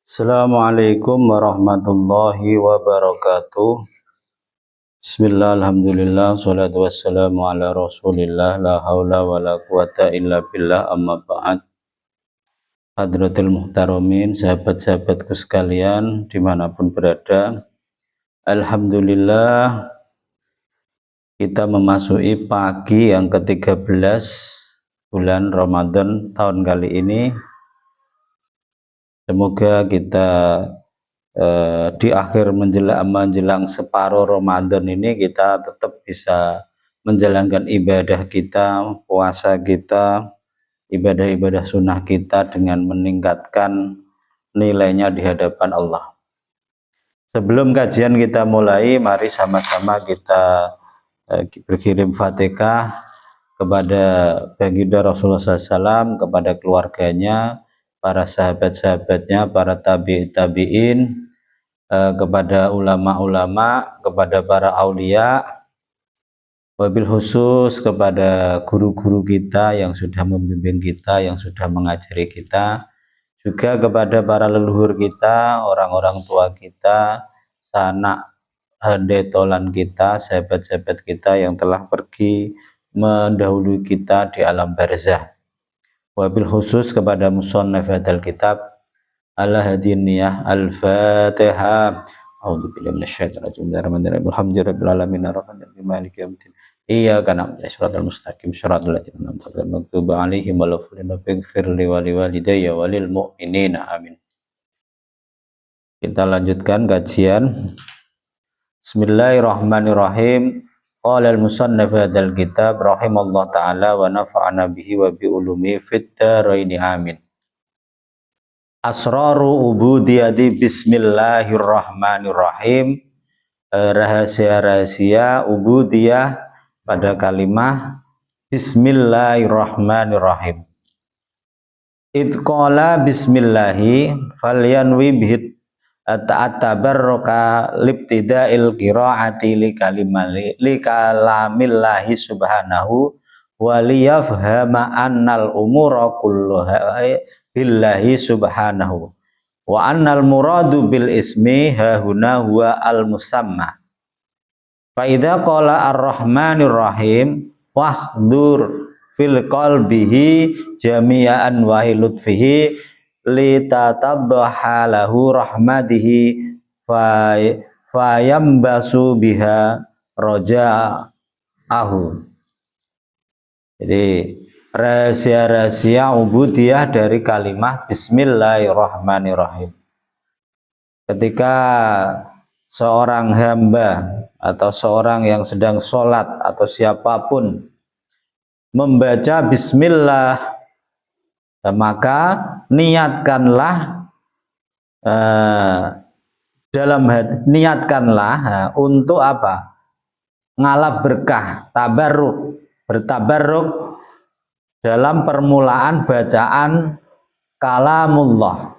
Assalamualaikum warahmatullahi wabarakatuh. Bismillah, alhamdulillah, salatu wassalamu ala rasulillah, la haula wa la quwata illa billah, amma ba'd. Hadratul muhtaramin, sahabat-sahabatku sekalian, dimanapun berada, alhamdulillah kita memasuki pagi yang ke-13 bulan Ramadan tahun kali ini. Semoga kita di akhir menjelang separuh Ramadan ini kita tetap bisa menjalankan ibadah kita, puasa kita, ibadah-ibadah sunnah kita dengan meningkatkan nilainya di hadapan Allah. Sebelum kajian kita mulai, mari sama-sama kita berkirim Fatihah kepada baginda Rasulullah SAW, kepada keluarganya, para sahabat-sahabatnya, para tabi'in, kepada ulama-ulama, kepada para aulia, wabil khusus kepada guru-guru kita yang sudah membimbing kita, yang sudah mengajari kita, juga kepada para leluhur kita, orang-orang tua kita, sanak handetolan kita, sahabat-sahabat kita yang telah pergi mendahului kita di alam barzah. Wabil khusus kepada musannaf hadzal kitab Al-Hadiniyah Al-Fatihah. A'udzubillahi minasyaitonir rajim. Bismillahirrahmanirrahim. Alhamdulillahirabbil alamin arrahmanirrahim maliki yaumiddin. Iyyaka na'budu wa iyyaka nasta'in. Shiratal ladzina an'amta 'alaihim ghairil maghdubi 'alaihim waladdallin. Ighfir li wa liwalidayya wa lil mu'minina. Amin. Kita lanjutkan kajian. Bismillahirrahmanirrahim. Qala al-musannif hadzal kitab rahimallahu ta'ala wa nafa'ana bihi wa bi ulumi fid dharain. Amin. Asraru ubudiyati bismillahirrahmanirrahim. Rahasia-rahasia ubudiyah pada kalimah bismillahirrahmanirrahim. Idqala bismillahi falyanwi bihit at-tabarruka libtida'il qira'ati li kalamillahi subhanahu wa liyafhama annal umura kulluha billahi subhanahu wa annal muradu bil ismi hahuna huwa al musamma. Fa idza qala ar-rahmanir rahim wahdur fil qalbihi jami'a anwa'i lutfihi litatabbaha lahu rahmatihi fayambasu biha raja'ahu. Jadi rahasia-rahasia ubudiyah dari kalimah bismillahirrahmanirrahim. Ketika seorang hamba atau seorang yang sedang sholat atau siapapun membaca bismillah, maka niatkanlah dalam hati, niatkanlah untuk apa? Ngalap berkah, tabarruk, bertabarruk dalam permulaan bacaan kalamullah.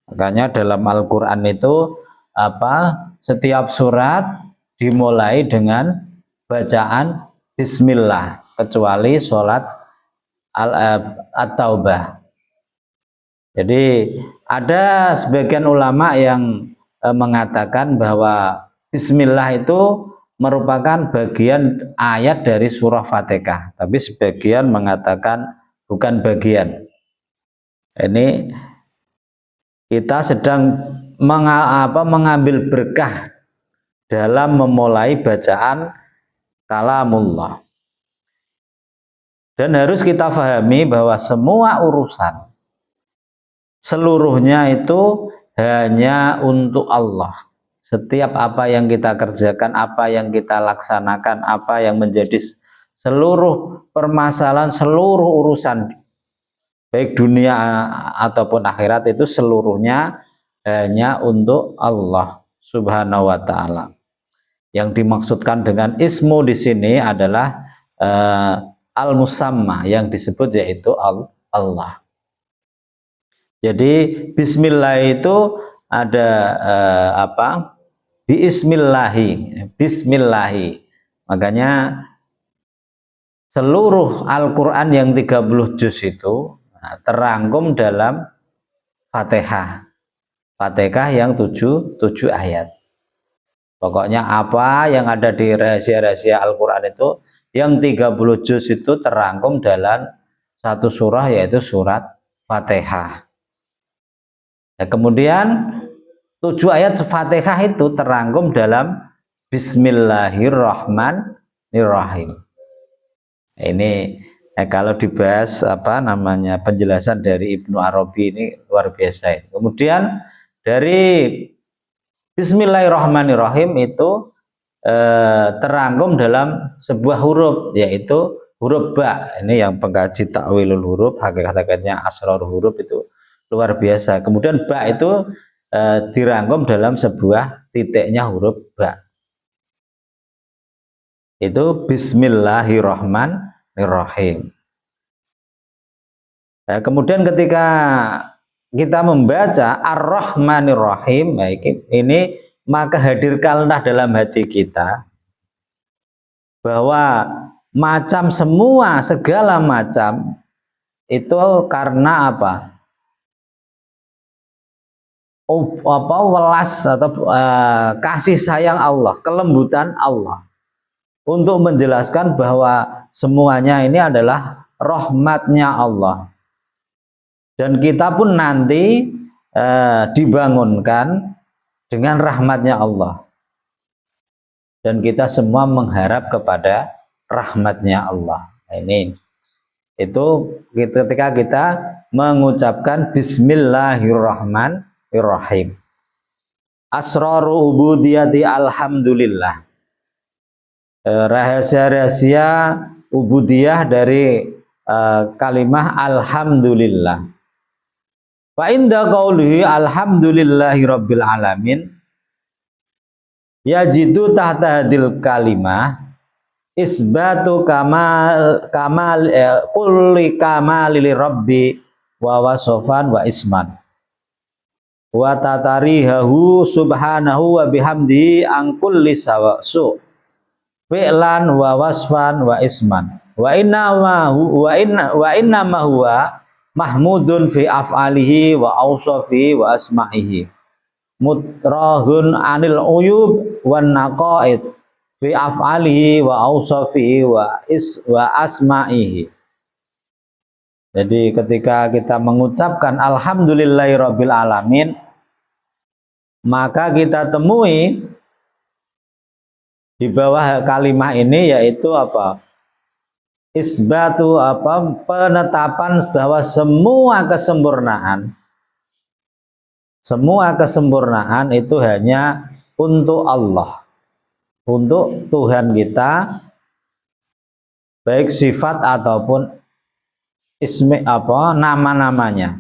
Makanya dalam Al-Quran itu apa? Setiap surat dimulai dengan bacaan bismillah, kecuali sholat At-Taubah. Jadi ada sebagian ulama yang mengatakan bahwa bismillah itu merupakan bagian ayat dari surah Fatihah, tapi sebagian mengatakan bukan bagian. Ini kita sedang mengambil berkah dalam memulai bacaan kalamullah. Dan harus kita pahami bahwa semua urusan seluruhnya itu hanya untuk Allah. Setiap apa yang kita kerjakan, apa yang kita laksanakan, apa yang menjadi seluruh permasalahan, seluruh urusan baik dunia ataupun akhirat itu seluruhnya hanya untuk Allah Subhanahu wa taala. Yang dimaksudkan dengan ismu di sini adalah al-musamma, yang disebut yaitu Allah. Jadi bismillah itu ada bismillahi. Makanya seluruh Al-Quran yang 30 juz itu terangkum dalam Fatihah. Fatihah yang 7 ayat. Pokoknya apa yang ada di rahasia-rahasia Al-Quran itu, yang 30 juz itu terangkum dalam satu surah, yaitu surat Fatihah. Nah, kemudian 7 ayat Fatihah itu terangkum dalam Bismillahirrahmanirrahim. Ini kalau dibahas penjelasan dari Ibnu Arabi ini luar biasa. Kemudian dari Bismillahirrahmanirrahim itu terangkum dalam sebuah huruf, yaitu huruf ba. Ini yang pengkaji takwilul huruf, hakikat-hakikatnya asrarul huruf itu luar biasa. Kemudian ba itu dirangkum dalam sebuah titiknya huruf ba. Itu Bismillahirrahmanirrahim. Nah, kemudian ketika kita membaca Ar-Rahmanir-Rahim, ini maka hadirkanlah dalam hati kita bahwa segala macam itu karena apa? Welas atau kasih sayang Allah, kelembutan Allah, untuk menjelaskan bahwa semuanya ini adalah rahmatnya Allah. Dan kita pun nanti dibangunkan dengan rahmatnya Allah. Dan kita semua mengharap kepada rahmatnya Allah. Nah, itu ketika kita mengucapkan Bismillahirrahmanirrahim. Asraru ubudiyati alhamdulillah. Rahasia-rahasia ubudiyah dari kalimah alhamdulillah. Fa inda qaulihi alhamdulillahi rabbil alamin, yajidu tahta hadil kalimah isbatu kamal kulli kamalil rabbi wa wasofan wa isman wa tatarihahu subhanahu wa bihamdihi an kulli sawasu fi'lan wa wasfan wa isman wa inna ma huwa mahmudun fi af'alihi wa awsafihi wa asma'ihi mutrahun anil uyub wan naqaid fi af'alihi wa awsafihi wa asma'ihi. Jadi ketika kita mengucapkan alhamdulillahirabbil alamin, maka kita temui di bawah kalimat ini, yaitu apa? Isbatu penetapan bahwa semua kesempurnaan itu hanya untuk Allah, untuk Tuhan kita, baik sifat ataupun nama-namanya,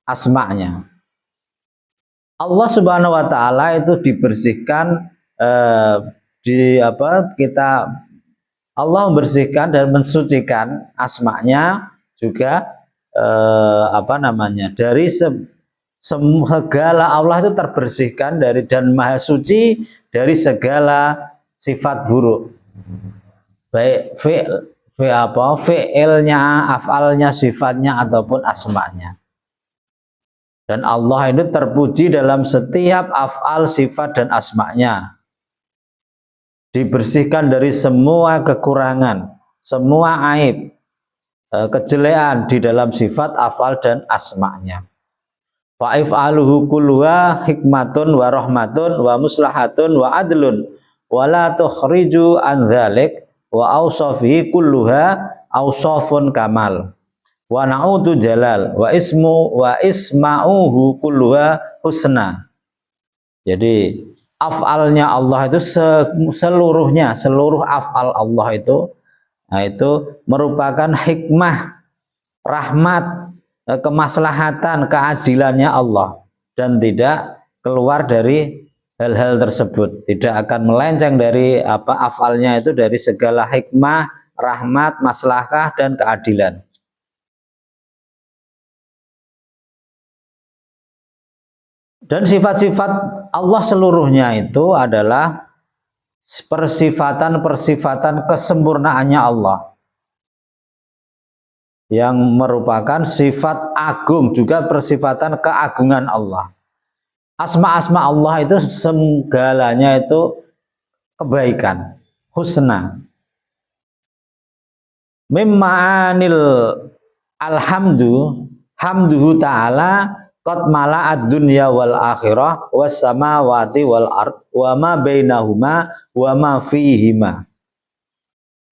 asma'nya. Allah Subhanahu wa taala itu dibersihkan Allah membersihkan dan mensucikan asma'nya juga dari segala, Allah itu terbersihkan dan maha suci dari segala sifat buruk, baik fi'ilnya, af'alnya, sifatnya ataupun asma'nya. Dan Allah ini terpuji dalam setiap af'al, sifat dan asma'nya, dibersihkan dari semua kekurangan, semua aib, kejelekan di dalam sifat, af'al dan asma'nya. Fa'if'aluhu kulluha hikmatun wa rahmatun wa muslahatun wa adlun wa la tukhriju an dzalik wa awsafihi kulluha awsafun kamal wa na'udu jalal wa isma'uhu kulluha husna. Jadi af'alnya Allah itu seluruhnya, seluruh af'al Allah itu merupakan hikmah, rahmat, kemaslahatan, keadilannya Allah, dan tidak keluar dari hal-hal tersebut, tidak akan melenceng dari af'alnya itu, dari segala hikmah, rahmat, maslahah dan keadilan. Dan sifat-sifat Allah seluruhnya itu adalah persifatan kesempurnaannya Allah, yang merupakan sifat agung, juga persifatan keagungan Allah. Asma-asma Allah itu segalanya itu kebaikan, husna. Mimmaanil alhamdu, hamduhu ta'ala qad mala'ad dunya wal akhirah was samawati wal ard wa ma bainahuma wa ma fihima.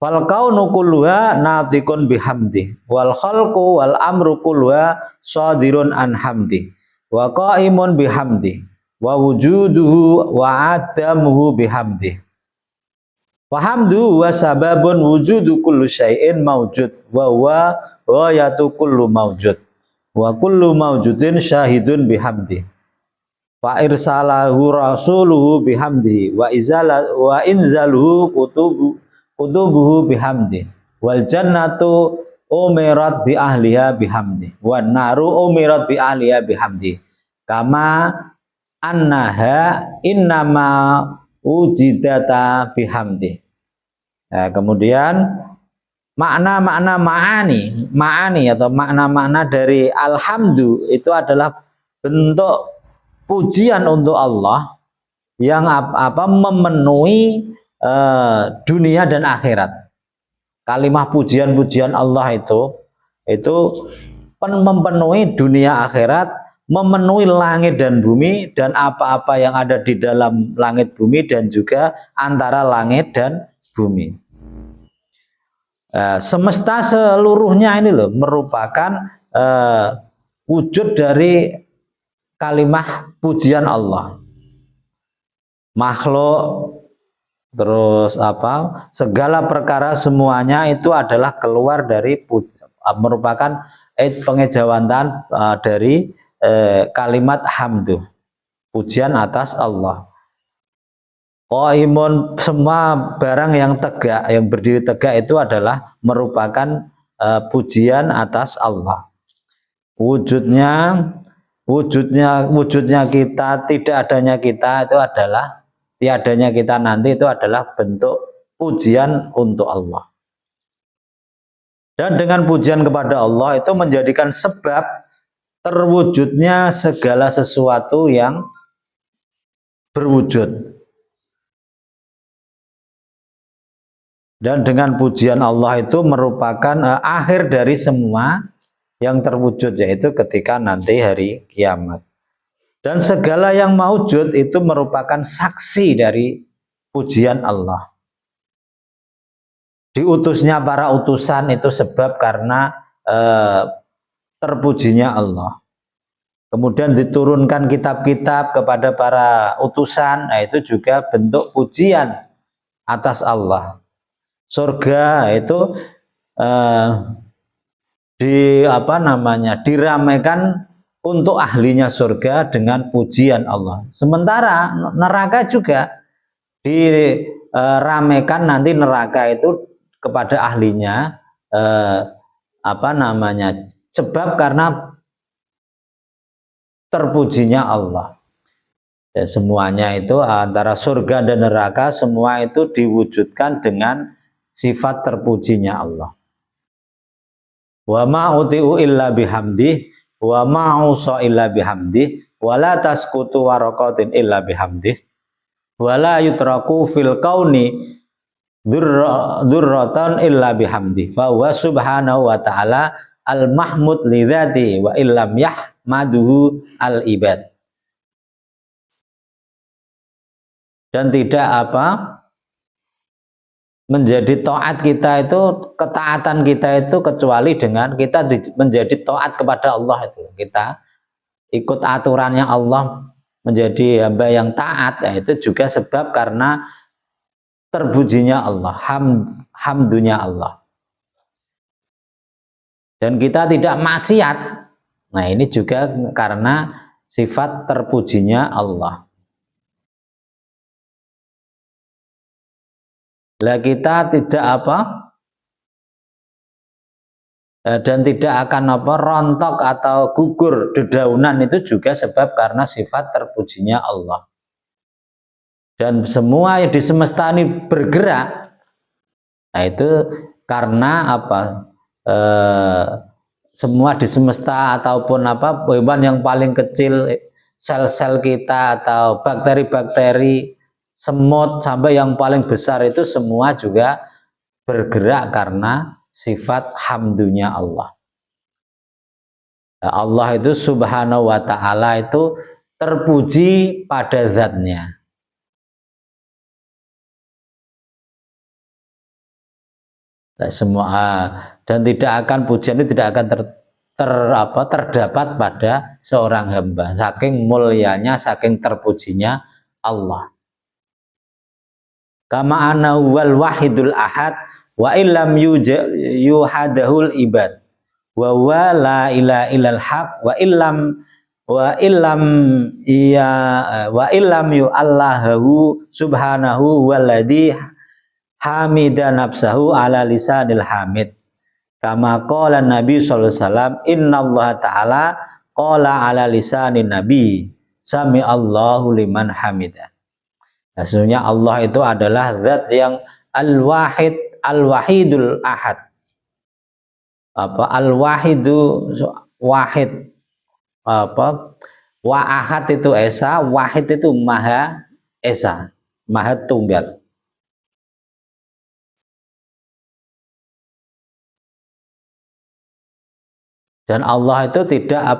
Fal kaunu kulluha natikun bihamdi wal khalqu wal amru kulluha sadirun an hamdi wa qaimun bihamdi wa wujuduhu wa adamuhu bihamdi. Wa hamdu wa sababun wujudu kullu syai'in mawjud wa huwa ghayatu kullu mawjud wa kullu mawjudin syahidun bihamdi. Fa irsalahu rasuluhu bihamdi wa inzaluhu kutubuhu bihamdi wal jannatu umirat bi ahliha bihamdi wan naru umirat bi ahliha bihamdi kama annaha innama ujidata bihamdi. Nah, kemudian maani atau makna-makna dari alhamdu itu adalah bentuk pujian untuk Allah yang memenuhi dunia dan akhirat. Kalimah pujian-pujian Allah itu memenuhi dunia akhirat, memenuhi langit dan bumi dan apa-apa yang ada di dalam langit bumi dan juga antara langit dan bumi. Semesta seluruhnya ini loh merupakan wujud dari kalimah pujian Allah. Makhluk, terus segala perkara semuanya itu adalah keluar dari merupakan pengejawantan dari kalimat hamdu, pujian atas Allah. Qaimun, semua barang yang tegak, yang berdiri tegak itu adalah merupakan pujian atas Allah. Wujudnya kita, tidak adanya kita itu adalah tiadanya kita nanti itu adalah bentuk pujian untuk Allah. Dan dengan pujian kepada Allah itu menjadikan sebab terwujudnya segala sesuatu yang berwujud. Dan dengan pujian Allah itu merupakan akhir dari semua yang terwujud, yaitu ketika nanti hari kiamat. Dan segala yang maujud itu merupakan saksi dari pujian Allah. Diutusnya para utusan itu sebab karena terpujinya Allah. Kemudian diturunkan kitab-kitab kepada para utusan, nah itu juga bentuk pujian atas Allah. Surga itu diramaikan untuk ahlinya surga dengan pujian Allah. Sementara neraka juga diramaikan nanti neraka itu kepada ahlinya sebab karena terpujinya Allah. Ya, semuanya itu antara surga dan neraka semua itu diwujudkan dengan sifat terpujinya Allah. Wa ma uti'u illa bihamdi wa ma usa illa bihamdi wa la tasqutu waraqatin illa bihamdi wa la yutraku fil kauni dzurratan illa bihamdi fa huwa subhanahu wa ta'ala al mahmud li dzati wa illam yahmaduhu al ibad. Dan tidak menjadi taat kita itu, ketaatan kita itu kecuali dengan kita menjadi taat kepada Allah itu. Kita ikut aturannya Allah, menjadi hamba yang taat, ya itu juga sebab karena terpujinya Allah, hamdunya Allah. Dan kita tidak maksiat. Nah, ini juga karena sifat terpujinya Allah. Lah kita tidak dan tidak akan rontok atau gugur dedaunan itu juga sebab karena sifat terpujinya Allah. Dan semua yang di semesta ini bergerak, nah itu karena semua di semesta ataupun hewan yang paling kecil sel-sel kita atau bakteri-bakteri, semut sampai yang paling besar itu semua juga bergerak karena sifat hamdunya Allah. Allah itu subhanahu wa ta'ala itu terpuji pada zatnya. Semua dan tidak akan pujian itu tidak akan terdapat pada seorang hamba, saking mulianya, saking terpujinya Allah. Kama annahu wal wahidul ahad wa illam yuhadahul ibad wa huwa la ilaha illal haq wa illam yu Allahu subhanahu walladzi hamida nafsahu ala lisanil hamid. Kama qala Nabi sallallahu alaihi wasallam, innallaha ta'ala qala ala lisanin nabi sami Allahu liman hamida. Sesungguhnya Allah itu adalah zat yang al-wahid, al-wahidul ahad. Al-wahidu wahid. Wa ahad itu esa, wahid itu maha esa, maha tunggal. Dan Allah itu tidak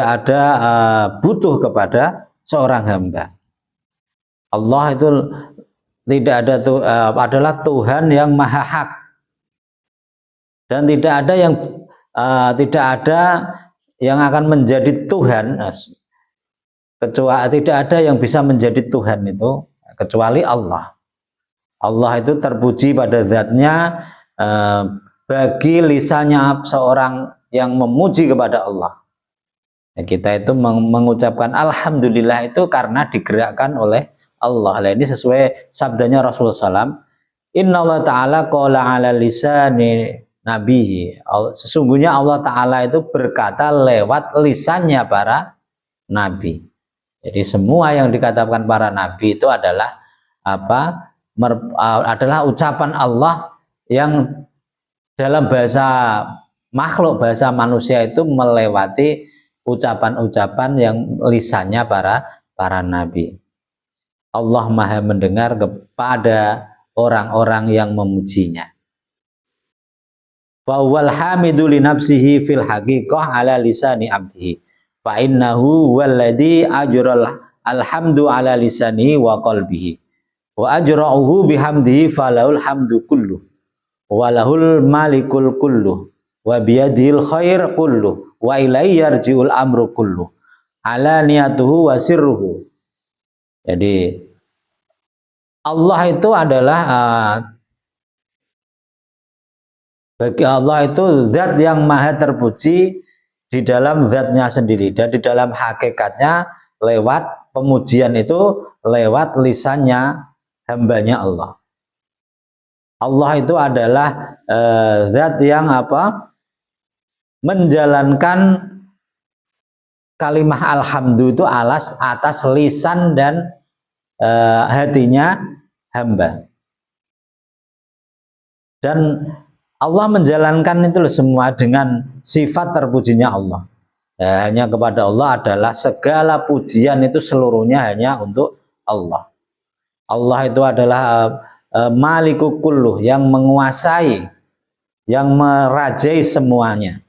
ada butuh kepada seorang hamba. Allah itu tidak ada adalah Tuhan yang maha hak. Dan tidak ada yang akan menjadi Tuhan kecuali tidak ada yang bisa menjadi Tuhan itu kecuali Allah. Allah itu terpuji pada zatnya, bagi lisannya seorang yang memuji kepada Allah. Kita itu mengucapkan alhamdulillah itu karena digerakkan oleh Allah. Ini sesuai sabdanya Rasulullah SAW. Innallaha ta'ala qala ala lisani nabihi. Sesungguhnya Allah Ta'ala itu berkata lewat lisannya para nabi. Jadi semua yang dikatakan para nabi itu adalah adalah ucapan Allah yang dalam bahasa makhluk, bahasa manusia itu melewati ucapan-ucapan yang lisannya para nabi. Allah maha mendengar kepada orang-orang yang memujinya. Fa wal hamidu li nafsihi fil haqiqah ala lisani abdihi. Fa innahu walladzi ajral alhamdu ala lisani wa qalbihi. Wa ajra'uhu bihamdihi falahul hamdu kulluh. Walahul malikul kulluh wa biyadil khair kulluh wa ilaihi yarji'ul amru kulluh ala niyatuhu wa sirruhu. Jadi Allah itu adalah bagi Allah itu zat yang maha terpuji di dalam zatnya sendiri dan di dalam hakikatnya lewat pemujian itu lewat lisannya hambanya Allah. Allah itu adalah zat yang menjalankan kalimah alhamdu itu atas lisan dan hatinya hamba. Dan Allah menjalankan itu semua dengan sifat terpujinya Allah. Hanya kepada Allah adalah segala pujian itu seluruhnya hanya untuk Allah. Allah itu adalah Malikul kulluh, yang menguasai, yang merajai semuanya.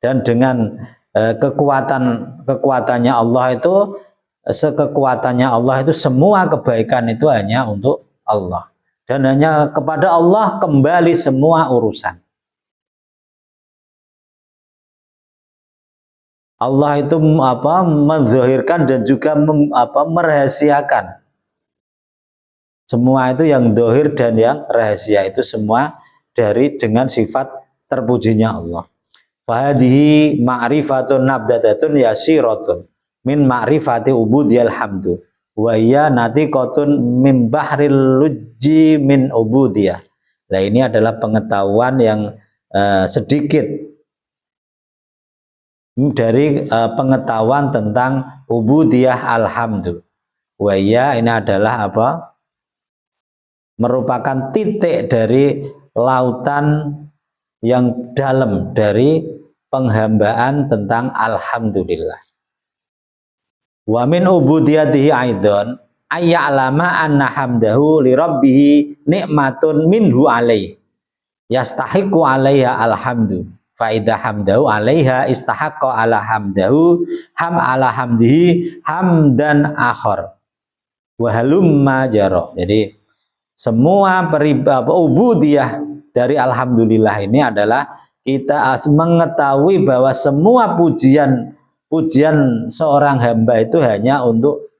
Dan dengan kekuatannya Allah itu, sekekuatannya Allah itu semua kebaikan itu hanya untuk Allah. Dan hanya kepada Allah kembali semua urusan. Allah itu menzahirkan dan juga merahasiakan. Semua itu yang dohir dan yang rahasia itu semua dengan sifat terpujinya Allah. Fahadihi ma'rifatun nabdatatun yasiratun min ma'rifati ubudiyal hamdu wa iya natiqatun min bahril lujji min ubudiyah. Nah, ini adalah pengetahuan yang sedikit dari pengetahuan tentang ubudiyah alhamdu. Wa iya ini adalah merupakan titik dari lautan yang dalam dari penghambaan tentang alhamdulillah. Wa min ubudiyatihi aidan ayya'lama anna hamdahu li rabbih nikmatun minhu alaihi yastahiqu 'alaiha alhamdu fa idza hamdahu 'alaiha istahaqqa 'ala hamdahu ala hamdihi hamdan akhar wa halumma jara. Jadi semua ubudiyah dari alhamdulillah ini adalah kita mengetahui bahwa semua pujian seorang hamba itu hanya untuk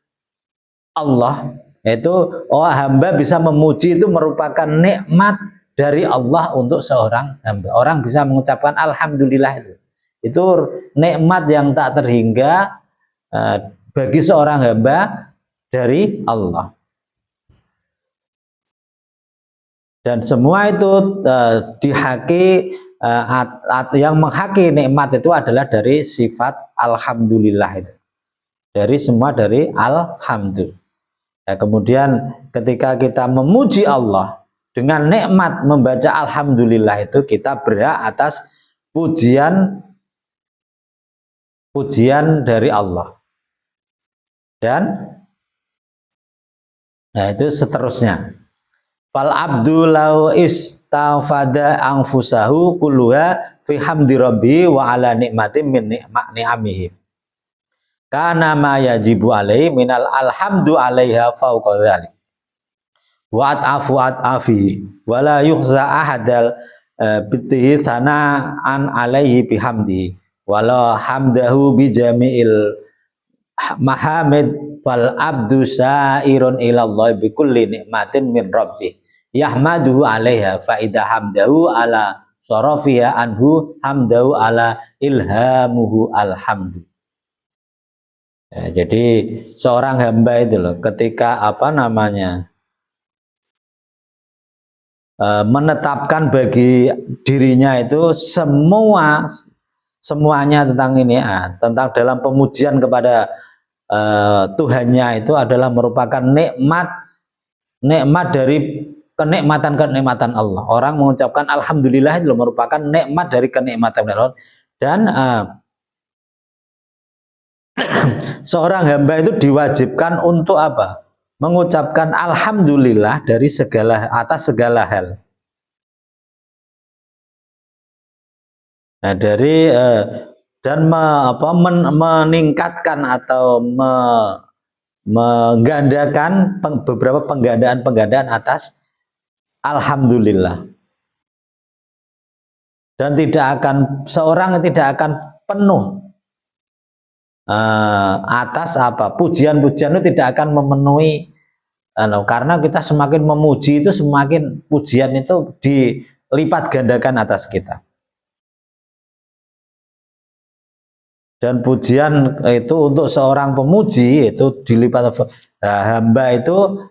Allah. Itu hamba bisa memuji itu merupakan nikmat dari Allah untuk seorang hamba. Orang bisa mengucapkan alhamdulillah itu nikmat yang tak terhingga bagi seorang hamba dari Allah. Dan semua itu dihaki yang menghaki nikmat itu adalah dari sifat alhamdulillah itu. Dari alhamdulillah. Ya, kemudian ketika kita memuji Allah dengan nikmat membaca alhamdulillah itu kita berhak atas pujian dari Allah. Dan itu seterusnya. Fal abdu lau istafada anfusahu kulluha fi hamdi rabbi wa ala nikmatin min ni'amihi. Kana ma yajibu alaihi minal alhamdu alaiha fauqa dzalik. Wa afi wa la yukhza ahadal bitihi sana'an alaihi bihamdihi wala hamdahu bi jami'il mahamid fal abdu sa'irun ilallah bi kulli nikmatin min rabbih yahmaduhu 'alaiha fa idza hamdahu ala sarafiha anhu hamdahu ala ilhamuhu alhamdu. Ya, jadi seorang hamba itu loh ketika menetapkan bagi dirinya itu semuanya tentang ini tentang dalam pemujian kepada Tuhannya itu adalah merupakan nikmat dari kenikmatan Allah. Orang mengucapkan alhamdulillah itu merupakan nikmat dari kenikmatan Allah. Dan seorang hamba itu diwajibkan untuk apa? Mengucapkan alhamdulillah dari atas segala hal. Nah, dari dan meningkatkan atau menggandakan beberapa penggandaan atas alhamdulillah. Dan seorang tidak akan penuh atas pujian-pujian itu tidak akan memenuhi karena kita semakin memuji itu semakin pujian itu dilipat gandakan atas kita. Dan pujian itu untuk seorang pemuji itu dilipat hamba itu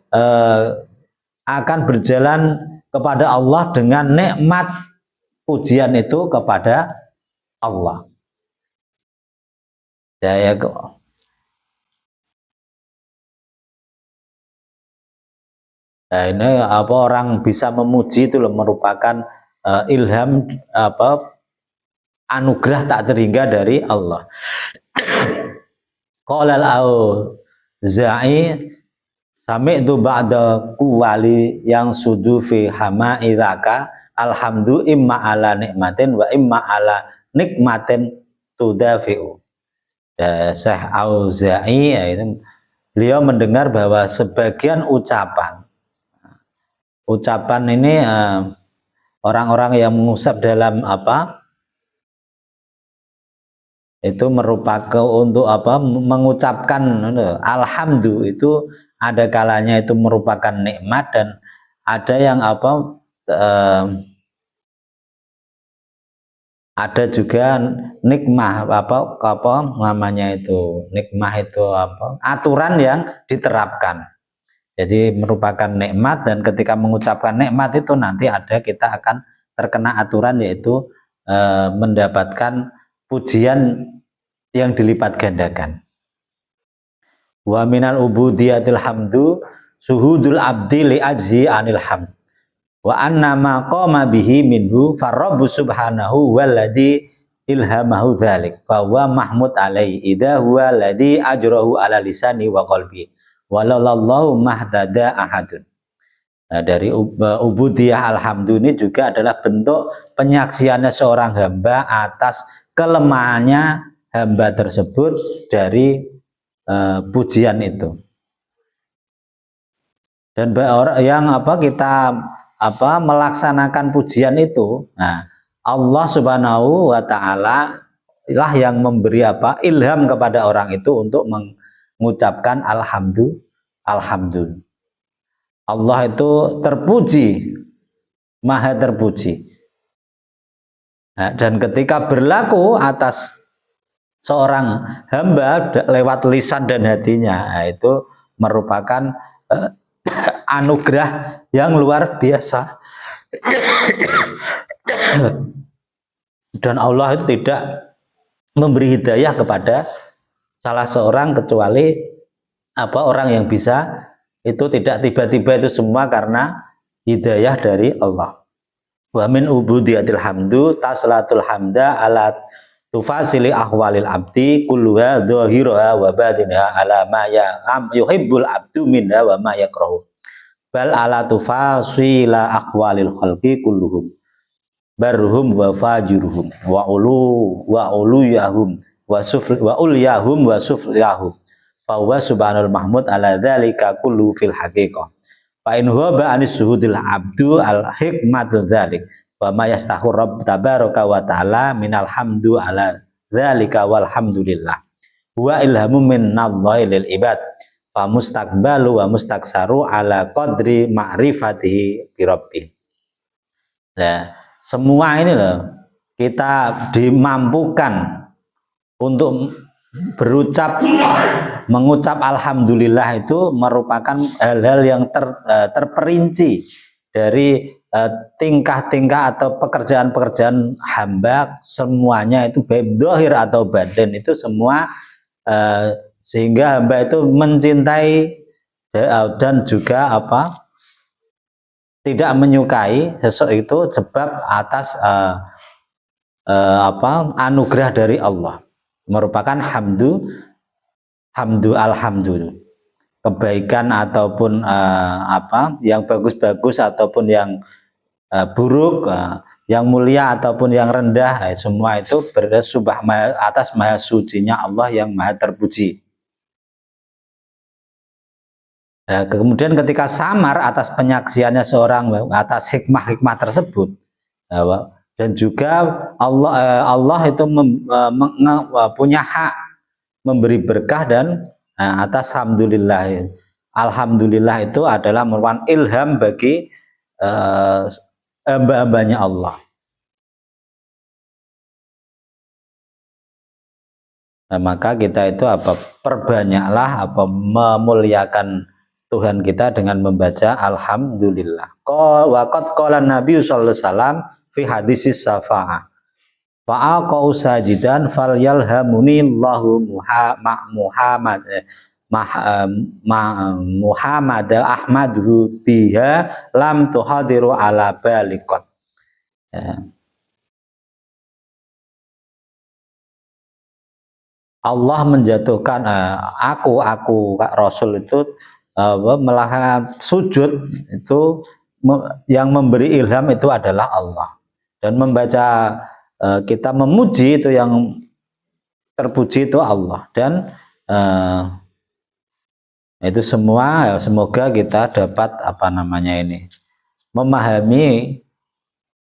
akan berjalan kepada Allah dengan nikmat pujian itu kepada Allah. Ya kok. Nah, ini orang bisa memuji itu loh merupakan ilham anugerah tak terhingga dari Allah. Qala al-Auza'i sami'tu ba'da kuwali yang sudu fi hamaidaka alhamdu imma ala nikmatin wa imma ala nikmatin tudafi'u. Syekh Auza'i beliau mendengar bahwa sebagian ucapan ini orang-orang yang mengusap dalam itu merupakan untuk mengucapkan alhamdulillah itu ada kalanya itu merupakan nikmat dan ada yang ada juga nikmah namanya itu nikmah itu aturan yang diterapkan. Jadi merupakan nikmat dan ketika mengucapkan nikmat itu nanti kita akan terkena aturan yaitu mendapatkan pujian yang dilipat gandakan. Wa minal ubudiyatil hamdu suhudul abdi li ajzi anil hamd wa anna ma qama bihi minhu farabbu subhanahu walladhi ilhamahu dzalik bahwa mahmud alaihi idza huwa ladzi ajrahu ala lisani wa qalbi walallahu mahdada ahadun. Nah, dari ubudiyah alhamdu ini juga adalah bentuk penyaksiannya seorang hamba atas kelemahannya hamba tersebut dari pujian itu. Dan yang kita melaksanakan pujian itu, nah Allah Subhanahu wa taala lah yang memberi ilham kepada orang itu untuk mengucapkan alhamdulillah. Allah itu terpuji, maha terpuji. Nah, dan ketika berlaku atas seorang hamba lewat lisan dan hatinya, nah, itu merupakan anugerah yang luar biasa. Dan Allah itu tidak memberi hidayah kepada salah seorang kecuali orang yang bisa itu tidak tiba-tiba itu semua karena hidayah dari Allah. Wa min ubudiyatil hamdu taslatul hamda ala tufasili ahwalil abdi kulluha dhahiraha wa batinaha ala ma yuhibbul abdu minha wa ma yakrahu bal ala tufasila ahwalil khalqi kulluhum barhum wa fajiruhum wa uluyahum wa ulyahum wa sufliyahum bahwa subhanal mahmud ala dzalika kullu fil haqiqah fa in huwa anis suhudil abdu al hikmatu dzalik wa ma yastahu rabb tabaraka wa taala minal hamdu ala dzalika walhamdulillah wa ilhamu minallahi lil ibad fa mustaqbalu wa mustaksaru ala qadri ma'rifatihi bi rabbih. Nah, semua ini loh kita dimampukan untuk mengucap alhamdulillah itu merupakan hal-hal yang terperinci dari tingkah-tingkah atau pekerjaan-pekerjaan hamba semuanya itu baik zahir atau batin itu semua sehingga hamba itu mencintai dan juga tidak menyukai sesuatu itu sebab atas anugerah dari Allah. Merupakan alhamdulillah kebaikan ataupun yang bagus-bagus ataupun yang buruk, yang mulia ataupun yang rendah, semua itu bersubah atas maha sucinya Allah yang maha terpuji. Kemudian ketika samar atas penyaksiannya seorang atas hikmah-hikmah tersebut, dan juga Allah itu punya hak memberi berkah dan atas alhamdulillah itu adalah merupakan ilham bagi hamba-hambanya Allah. Nah, maka kita itu perbanyaklah memuliakan Tuhan kita dengan membaca alhamdulillah. Waqad qala Nabi sallallahu alaihi wasallam fi hadisis syafa'ah fa'aqau sajidan falyalhamuni Allahu Muhammad ahmaduhu biha lam tuhadiru ala balikot. Allah menjatuhkan aku Kak Rasul itu melakukan sujud itu yang memberi ilham itu adalah Allah. Dan membaca kita memuji itu yang terpuji itu Allah. Dan itu semua semoga kita dapat memahami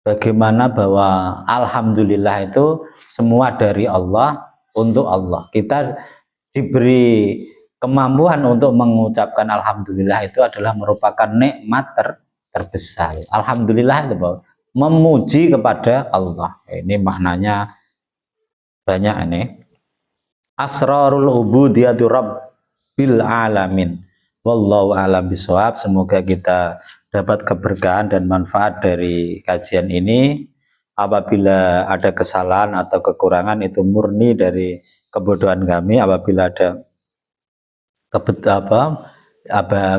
bagaimana bahwa alhamdulillah itu semua dari Allah untuk Allah. Kita diberi kemampuan untuk mengucapkan alhamdulillah itu adalah merupakan nikmat terbesar. Alhamdulillah itu bahwa memuji kepada Allah. Ini maknanya banyak ini. Asrarul ubudiyatu rabbil alamin. Wallahu a'lam bishawab. Semoga kita dapat keberkahan dan manfaat dari kajian ini. Apabila ada kesalahan atau kekurangan itu murni dari kebodohan kami. Apabila ada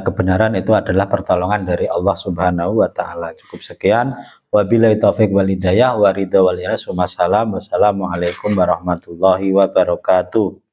kebenaran itu adalah pertolongan dari Allah Subhanahu wa taala. Cukup sekian. Wabillahi taufik wal hidayah wa ridha wal ikhlas. Wassalamualaikum warahmatullahi wabarakatuh.